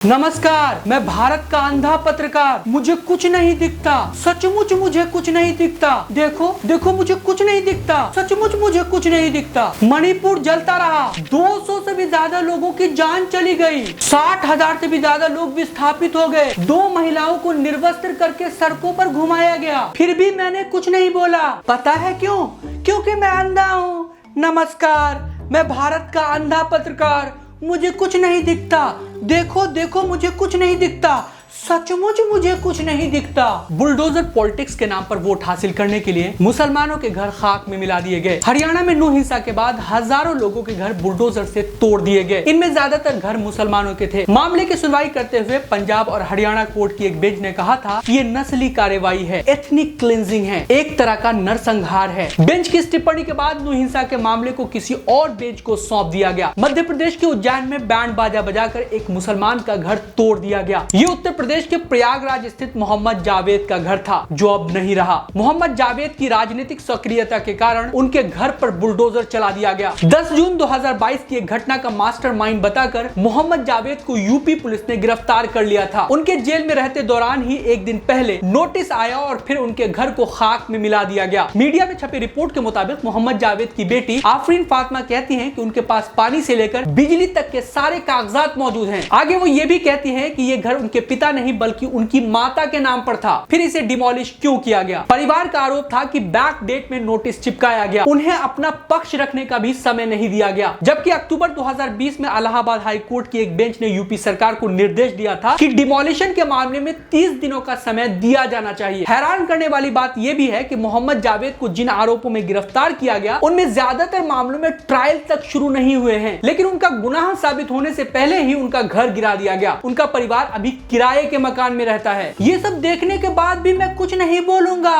नमस्कार, मैं भारत का अंधा पत्रकार। मुझे कुछ नहीं दिखता, सचमुच मुझे कुछ नहीं दिखता। देखो देखो मुझे कुछ नहीं दिखता, सचमुच मुझे कुछ नहीं दिखता। मणिपुर जलता रहा, 200 से भी ज्यादा लोगों की जान चली गई, 60,000 से भी ज्यादा लोग विस्थापित हो गए, 2 महिलाओं को निर्वस्त्र करके सड़कों पर घुमाया गया, फिर भी मैंने कुछ नहीं बोला। पता है क्यों? क्योंकि मैं अंधा हूँ। नमस्कार, मैं भारत का अंधा पत्रकार। मुझे कुछ नहीं दिखता। देखो देखो मुझे कुछ नहीं दिखता, सचमुच मुझे कुछ नहीं दिखता। बुलडोजर पॉलिटिक्स के नाम पर वोट हासिल करने के लिए मुसलमानों के घर खाक में मिला दिए गए। हरियाणा में नू हिंसा के बाद हजारों लोगों के घर बुलडोजर से तोड़ दिए गए। इनमें ज्यादातर घर मुसलमानों के थे। मामले की सुनवाई करते हुए पंजाब और हरियाणा कोर्ट की एक बेंच ने कहा था कि ये नस्ली कार्रवाई है, एथनिक क्लिंजिंग है, एक तरह का नरसंहार है। बेंच की इस टिप्पणी के बाद नू हिंसा के मामले को किसी और बेंच को सौंप दिया गया। मध्य प्रदेश के उज्जैन में बैंड बाजा बजाकर एक मुसलमान का घर तोड़ दिया गया। ये उत्तर प्रदेश के प्रयागराज स्थित मोहम्मद जावेद का घर था, जो अब नहीं रहा। मोहम्मद जावेद की राजनीतिक सक्रियता के कारण उनके घर पर बुलडोजर चला दिया गया। 10 जून 2022 की एक घटना का मास्टरमाइंड बताकर मोहम्मद जावेद को यूपी पुलिस ने गिरफ्तार कर लिया था। उनके जेल में रहते दौरान ही एक दिन पहले नोटिस आया और फिर उनके घर को खाक में मिला दिया गया। मीडिया में छपी रिपोर्ट के मुताबिक मोहम्मद जावेद की बेटी आफरीन फातिमा कहती हैं कि उनके पास पानी से लेकर बिजली तक के सारे कागजात मौजूद हैं। आगे वो ये भी कहती हैं कि ये घर उनके पिता नहीं बल्कि उनकी माता के नाम पर था। फिर इसे डिमोलिश क्यों किया गया? परिवार का आरोप था कि बैक डेट में नोटिस चिपकाया गया, उन्हें अपना पक्ष रखने का भी समय नहीं दिया गया। जबकि अक्टूबर 2020 में इलाहाबाद हाई कोर्ट की एक बेंच ने यूपी सरकार को निर्देश दिया था कि डिमोलिशन के मामले में 30 दिनों का समय दिया जाना चाहिए। हैरान करने वाली बात यह भी है कि मोहम्मद जावेद को जिन आरोपों में गिरफ्तार किया गया, उनमें ज्यादातर मामलों में ट्रायल तक शुरू नहीं हुए हैं, लेकिन उनका गुनाह साबित होने से पहले ही उनका घर गिरा दिया गया। उनका परिवार अभी किराए के मकान में रहता है। ये सब देखने के बाद भी मैं कुछ नहीं बोलूंगा।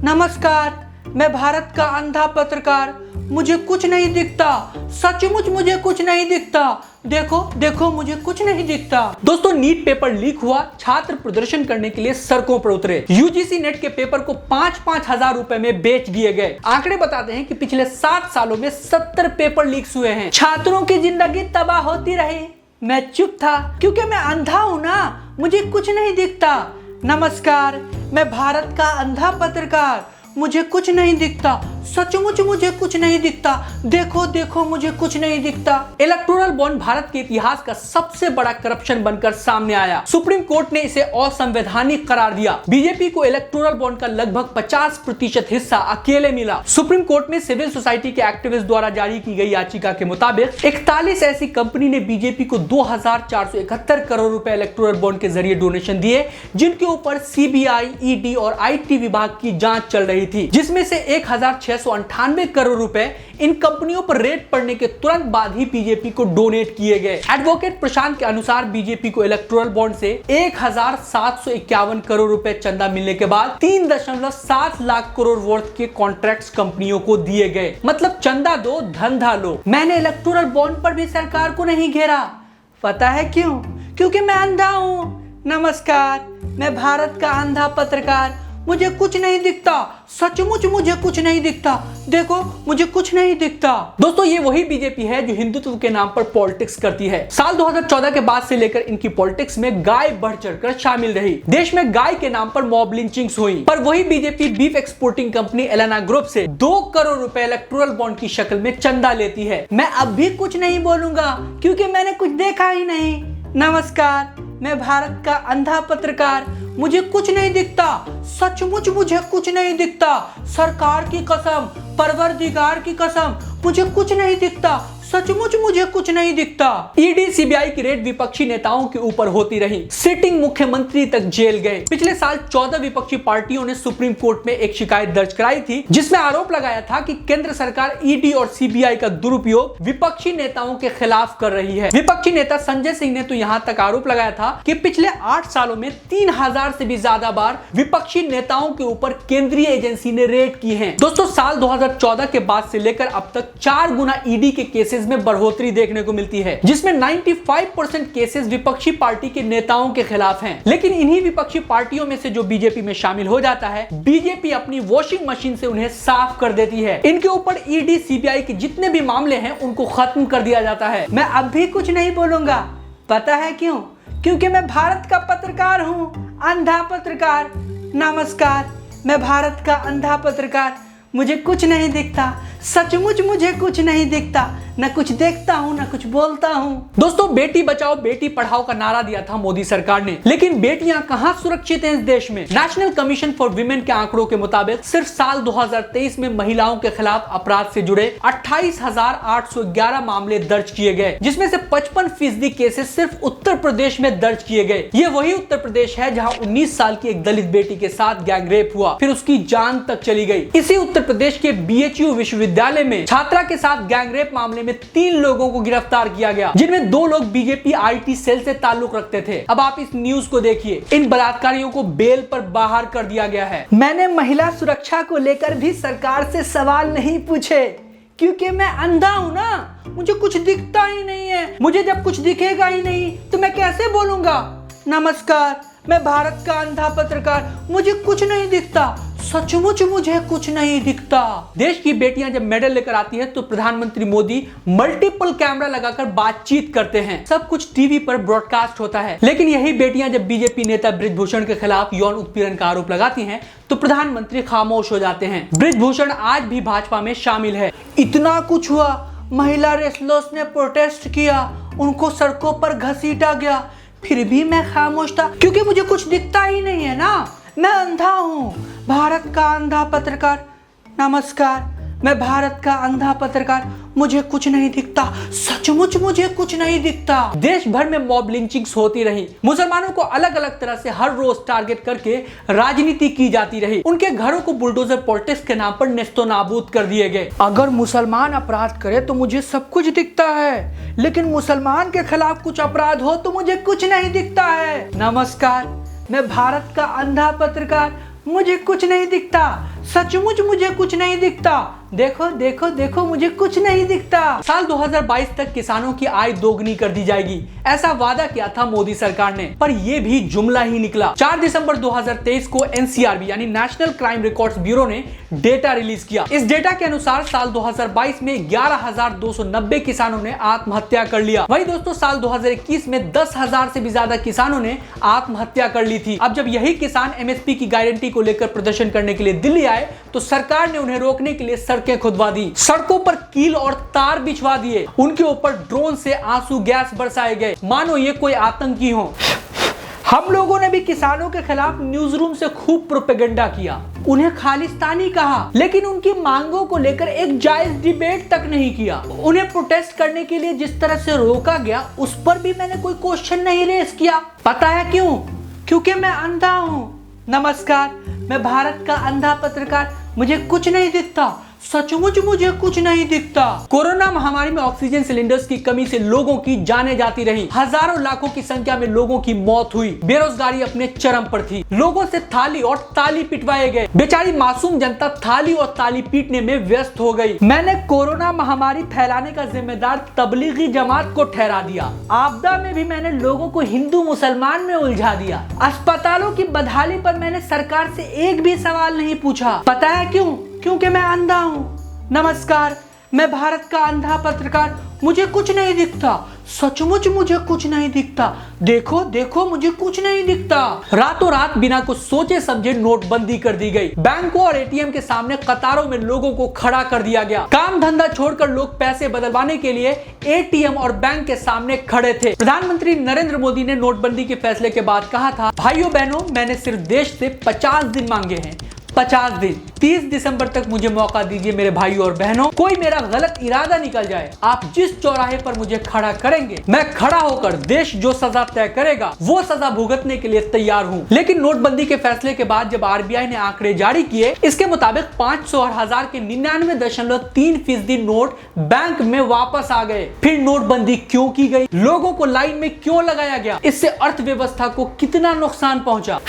नमस्कार, मैं भारत का अंधा पत्रकार। मुझे कुछ नहीं दिखता, सचमुच मुझे कुछ नहीं दिखता। देखो देखो मुझे कुछ नहीं दिखता। दोस्तों, नीट पेपर लीक हुआ, छात्र प्रदर्शन करने के लिए सड़कों पर उतरे। यूजीसी नेट के पेपर को 5-5 हजार रुपए में बेच दिए गए। आंकड़े बताते हैं कि पिछले 7 सालों में 70 पेपर लीक्स हुए हैं। छात्रों की जिंदगी तबाह होती रही। मैं चुप था क्योंकि मैं अंधा हूं ना, मुझे कुछ नहीं दिखता। नमस्कार, मैं भारत का अंधा पत्रकार। मुझे कुछ नहीं दिखता, सचमुच मुझे कुछ नहीं दिखता। देखो देखो मुझे कुछ नहीं दिखता। इलेक्टोरल बॉन्ड भारत के इतिहास का सबसे बड़ा करप्शन बनकर सामने आया। सुप्रीम कोर्ट ने इसे असंवैधानिक करार दिया। बीजेपी को इलेक्टोरल बॉन्ड का लगभग 50% हिस्सा अकेले मिला। सुप्रीम कोर्ट में सिविल सोसाइटी के एक्टिविस्ट द्वारा जारी की गई याचिका के मुताबिक 41 ऐसी कंपनी ने बीजेपी को 2471 करोड़ रुपए इलेक्टोरल बॉन्ड के जरिए डोनेशन दिए, जिनके ऊपर सीबीआई, ईडी और आईटी विभाग की जांच चल रही थी, जिसमें से 1698 करोड़ रुपए इन कंपनियों पर रेड पड़ने के तुरंत बाद ही बीजेपी को डोनेट किए गए। एडवोकेट प्रशांत के अनुसार बीजेपी को इलेक्टोरल बॉन्ड से 1751 करोड़ रुपए चंदा मिलने के बाद 3.7 लाख करोड़ वर्थ के कॉन्ट्रैक्ट्स कंपनियों को दिए गए। मतलब चंदा दो धंधा लो। मैंने इलेक्टोरल बॉन्ड पर भी सरकार को नहीं घेरा। पता है क्यों? क्योंकि मैं अंधा हूं। नमस्कार, मैं भारत का अंधा पत्रकार। मुझे कुछ नहीं दिखता, सचमुच मुझे कुछ नहीं दिखता। देखो मुझे कुछ नहीं दिखता। दोस्तों, ये वही बीजेपी है जो हिंदुत्व के नाम पर पॉलिटिक्स करती है। साल 2014 के बाद से लेकर इनकी पॉलिटिक्स में गाय बढ़ चढ़कर शामिल रही। देश में गाय के नाम पर मॉब लिंचिंग्स हुई, पर वही BJP beef exporting company Alana group से 2 करोड़ रुपए इलेक्टोरल बॉन्ड की शक्ल में चंदा लेती है। मैं अब भी कुछ नहीं बोलूंगा क्योंकि मैंने कुछ देखा ही नहीं। नमस्कार, मैं भारत का अंधा पत्रकार। मुझे कुछ नहीं दिखता, सचमुच मुझे कुछ नहीं दिखता। सरकार की कसम, परवरदिगार की कसम, मुझे कुछ नहीं दिखता, सचमुच मुझे कुछ नहीं दिखता। ईडी, सीबीआई की रेड विपक्षी नेताओं के ऊपर होती रही। सिटिंग मुख्यमंत्री तक जेल गए। पिछले साल 14 विपक्षी पार्टियों ने सुप्रीम कोर्ट में एक शिकायत दर्ज कराई थी, जिसमें आरोप लगाया था कि केंद्र सरकार ईडी और सीबीआई का दुरुपयोग विपक्षी नेताओं के खिलाफ कर रही है। विपक्षी नेता संजय सिंह ने तो यहाँ तक आरोप लगाया था कि पिछले 8 सालों में 3000 से भी ज्यादा बार विपक्षी नेताओं के ऊपर केंद्रीय एजेंसी ने रेड की है। दोस्तों, साल 2014 के बाद से लेकर अब तक 4 गुना ईडी के केसेस में बढ़ोतरी देखने को मिलती है, जिसमें 95% केसेस विपक्षी पार्टी के नेताओं के खिलाफ हैं। लेकिन इन्हीं विपक्षी पार्टियों में से जो बीजेपी में शामिल हो जाता है, बीजेपी अपनी वॉशिंग मशीन से उन्हें साफ कर देती है। इनके ऊपर ईडी, सीबीआई के जितने भी मामले हैं उनको खत्म कर दिया जाता है। मैं अब भी कुछ नहीं बोलूंगा। पता है क्यों? क्योंकि मैं भारत का पत्रकार हूँ, अंधा पत्रकार। नमस्कार, मैं भारत का अंधा पत्रकार। मुझे कुछ नहीं दिखता, सचमुच मुझे कुछ नहीं दिखता, न कुछ देखता हूँ न कुछ बोलता हूँ। दोस्तों, बेटी बचाओ बेटी पढ़ाओ का नारा दिया था मोदी सरकार ने, लेकिन बेटियां कहाँ सुरक्षित हैं इस देश में। नेशनल कमीशन फॉर वीमेन के आंकड़ों के मुताबिक सिर्फ साल 2023 में महिलाओं के खिलाफ अपराध से जुड़े 28,811 मामले दर्ज किए गए, जिसमें से 55% केसेस सिर्फ उत्तर प्रदेश में दर्ज किए गए। ये वही उत्तर प्रदेश है जहाँ 19 साल की एक दलित बेटी के साथ गैंग रेप हुआ, फिर उसकी जान तक चली गई। इसी उत्तर प्रदेश के BHU विश्वविद्यालय में छात्रा के साथ गैंग रेप मामले में 3 लोगों को गिरफ्तार किया गया, जिनमें 2 लोग बीजेपी IT सेल से ताल्लुक रखते थे। अब आप इस न्यूज को देखिए। इन बलात्कारियों को बेल पर बाहर कर दिया गया है। मैंने महिला सुरक्षा को लेकर भी सरकार से सवाल नहीं पूछे, क्योंकि मैं अंधा हूं ना, मुझे कुछ दिखता ही नहीं है। मुझे जब कुछ दिखेगा ही नहीं तो मैं कैसे बोलूंगा। नमस्कार, मैं भारत का अंधा पत्रकार। मुझे कुछ नहीं दिखता, सचमुच मुझे कुछ नहीं दिखता। देश की बेटियां जब मेडल लेकर आती हैं तो प्रधानमंत्री मोदी मल्टीपल कैमरा लगाकर बातचीत करते हैं। सब कुछ टीवी पर ब्रॉडकास्ट होता है, लेकिन यही बेटियां जब बीजेपी नेता बृजभूषण के खिलाफ यौन उत्पीड़न का आरोप लगाती हैं तो प्रधानमंत्री खामोश हो जाते हैं। बृजभूषण आज भी भाजपा में शामिल है। इतना कुछ हुआ, महिला रेसलर्स ने प्रोटेस्ट किया, उनको सड़कों पर घसीटा गया, फिर भी मैं खामोश था, क्योंकि मुझे कुछ दिखता ही नहीं है ना। मैं अंधा हूँ, भारत का अंधा पत्रकार। नमस्कार, मैं भारत का अंधा पत्रकार। मुझे कुछ नहीं दिखता, सचमुच मुझे कुछ नहीं दिखता। देश भर में मॉब लिंचिंग्स होती रही। मुसलमानों को अलग अलग तरह से हर रोज टारगेट करके राजनीति की जाती रही। उनके घरों को बुलडोजर पॉलिटिक्स के नाम पर नेस्तो नाबूद कर दिए गए। अगर मुसलमान अपराध करे तो मुझे सब कुछ दिखता है, लेकिन मुसलमान के खिलाफ कुछ अपराध हो तो मुझे कुछ नहीं दिखता है। नमस्कार, मैं भारत का अंधा पत्रकार। मुझे कुछ नहीं दिखता, सचमुच मुझे कुछ नहीं दिखता। देखो देखो देखो, मुझे कुछ नहीं दिखता। साल 2022 तक किसानों की आय दोगुनी कर दी जाएगी, ऐसा वादा किया था मोदी सरकार ने, पर यह भी जुमला ही निकला। 4 दिसंबर 2023 को NCRB यानी नेशनल क्राइम रिकॉर्ड्स ब्यूरो ने डेटा रिलीज किया। इस डेटा के अनुसार साल 2022 में 11,290 किसानों ने आत्महत्या कर लिया। वही दोस्तों, साल 2021 में 10,000 से भी ज्यादा किसानों ने आत्महत्या कर ली थी। अब जब यही किसान MSP की गारंटी को लेकर प्रदर्शन करने के लिए दिल्ली आए तो सरकार ने उन्हें रोकने के लिए सड़कें खुदवा दी, सड़कों पर कील और तार बिछवा दिए, उनके ऊपर ड्रोन से आंसू गैस बरसाए गए, मानो ये कोई आतंकी हो। हम लोगों ने भी किसानों के खिलाफ न्यूज रूम से खूब प्रोपेगेंडा किया, उन्हें खालिस्तानी कहा, लेकिन उनकी मांगों को लेकर एक जायज डिबेट तक नहीं किया। उन्हें प्रोटेस्ट करने के लिए जिस तरह से रोका गया उस पर भी मैंने कोई क्वेश्चन नहीं रेस किया। पता है क्यों? क्योंकि मैं अंधा हूं। नमस्कार, मैं भारत का अंधा पत्रकार। मुझे कुछ नहीं दिखता, सचमुच मुझे कुछ नहीं दिखता। कोरोना महामारी में ऑक्सीजन सिलेंडर्स की कमी से लोगों की जानें जाती रही, हजारों लाखों की संख्या में लोगों की मौत हुई, बेरोजगारी अपने चरम पर थी, लोगों से थाली और ताली पिटवाए गए, बेचारी मासूम जनता थाली और ताली पीटने में व्यस्त हो गई। मैंने कोरोना महामारी फैलाने का जिम्मेदार तबलीगी जमात को ठहरा दिया। आपदा में भी मैंने लोगों को हिंदू मुसलमान में उलझा दिया। अस्पतालों की बदहाली पर मैंने सरकार से एक भी सवाल नहीं पूछा। पता है क्यों? क्योंकि मैं अंधा हूं। नमस्कार, मैं भारत का अंधा पत्रकार। मुझे कुछ नहीं दिखता, सचमुच मुझे कुछ नहीं दिखता। देखो देखो, मुझे कुछ नहीं दिखता। रातों रात बिना कुछ सोचे समझे नोटबंदी कर दी गई। बैंकों और ATM के सामने कतारों में लोगों को खड़ा कर दिया गया। काम धंधा छोड़कर लोग पैसे बदलवाने के लिए ATM और बैंक के सामने खड़े थे। प्रधानमंत्री नरेंद्र मोदी ने नोटबंदी के फैसले के बाद कहा था, भाइयों बहनों, मैंने सिर्फ देश से 50 दिन मांगे हैं, 50 दिन। 30 दिसंबर तक मुझे मौका दीजिए मेरे भाइयों और बहनों। कोई मेरा गलत इरादा निकल जाए, आप जिस चौराहे पर मुझे खड़ा करेंगे, मैं खड़ा होकर देश जो सजा तय करेगा वो सजा भुगतने के लिए तैयार हूं। लेकिन नोटबंदी के फैसले के बाद जब RBI ने आंकड़े जारी किए, इसके मुताबिक 500 और 1000 के 99.3% नोट बैंक में वापस आ गए। फिर नोटबंदी क्यों की गई? लोगों को लाइन में क्यों लगाया गया? इससे अर्थव्यवस्था को कितना नुकसान पहुंचा?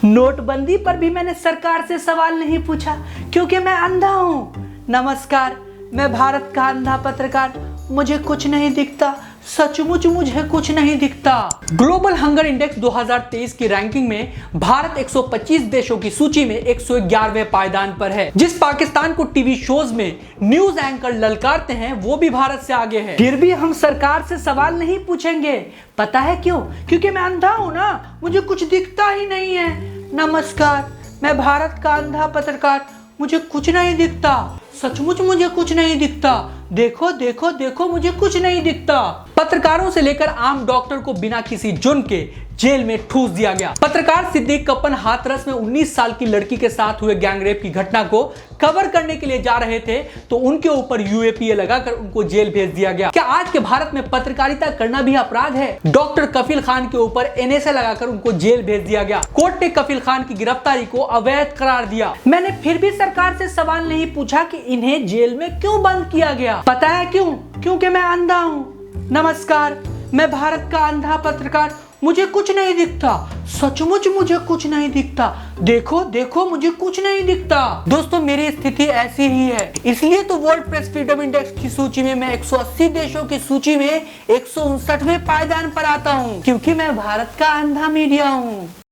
नोटबंदी पर भी मैंने सरकार से सवाल नहीं पूछा, क्योंकि मैं अंधा हूं। नमस्कार, मैं भारत का अंधा पत्रकार। मुझे कुछ नहीं दिखता, सचमुच मुझे कुछ नहीं दिखता। ग्लोबल हंगर इंडेक्स 2023 की रैंकिंग में भारत 125 देशों की सूची में 111वें पायदान पर है। जिस पाकिस्तान को टीवी शोज में न्यूज एंकर ललकारते हैं वो भी भारत से आगे है। फिर भी हम सरकार से सवाल नहीं पूछेंगे। पता है क्यों? क्योंकि मैं अंधा हूं ना, मुझे कुछ दिखता ही नहीं है। नमस्कार, मैं भारत का अंधा पत्रकार, मुझे कुछ नहीं दिखता। सचमुच मुझे कुछ नहीं दिखता। देखो देखो देखो, मुझे कुछ नहीं दिखता। पत्रकारों से लेकर आम डॉक्टर को बिना किसी जुर्म के जेल में ठूस दिया गया। पत्रकार सिद्दीक कप्पन हाथरस में 19 साल की लड़की के साथ हुए गैंगरेप की घटना को कवर करने के लिए जा रहे थे तो उनके ऊपर यूएपीए लगाकर उनको जेल भेज दिया गया। क्या आज के भारत में पत्रकारिता करना भी अपराध है? डॉक्टर कफील खान के ऊपर एनएसए लगाकर उनको जेल भेज दिया गया। कोर्ट ने कफील खान की गिरफ्तारी को अवैध करार दिया। मैंने फिर भी सरकार से सवाल नहीं पूछा कि इन्हें जेल में क्यों बंद किया गया। पता है क्यों? क्योंकि मैं अंधा हूँ। नमस्कार, मैं भारत का अंधा पत्रकार, मुझे कुछ नहीं दिखता। सचमुच मुझे कुछ नहीं दिखता। देखो देखो, मुझे कुछ नहीं दिखता। दोस्तों, मेरी स्थिति ऐसी ही है, इसलिए तो वर्ल्ड प्रेस फ्रीडम इंडेक्स की सूची में मैं 180 देशों की सूची में 159वें पायदान पर आता हूँ, क्योंकि मैं भारत का अंधा मीडिया हूँ।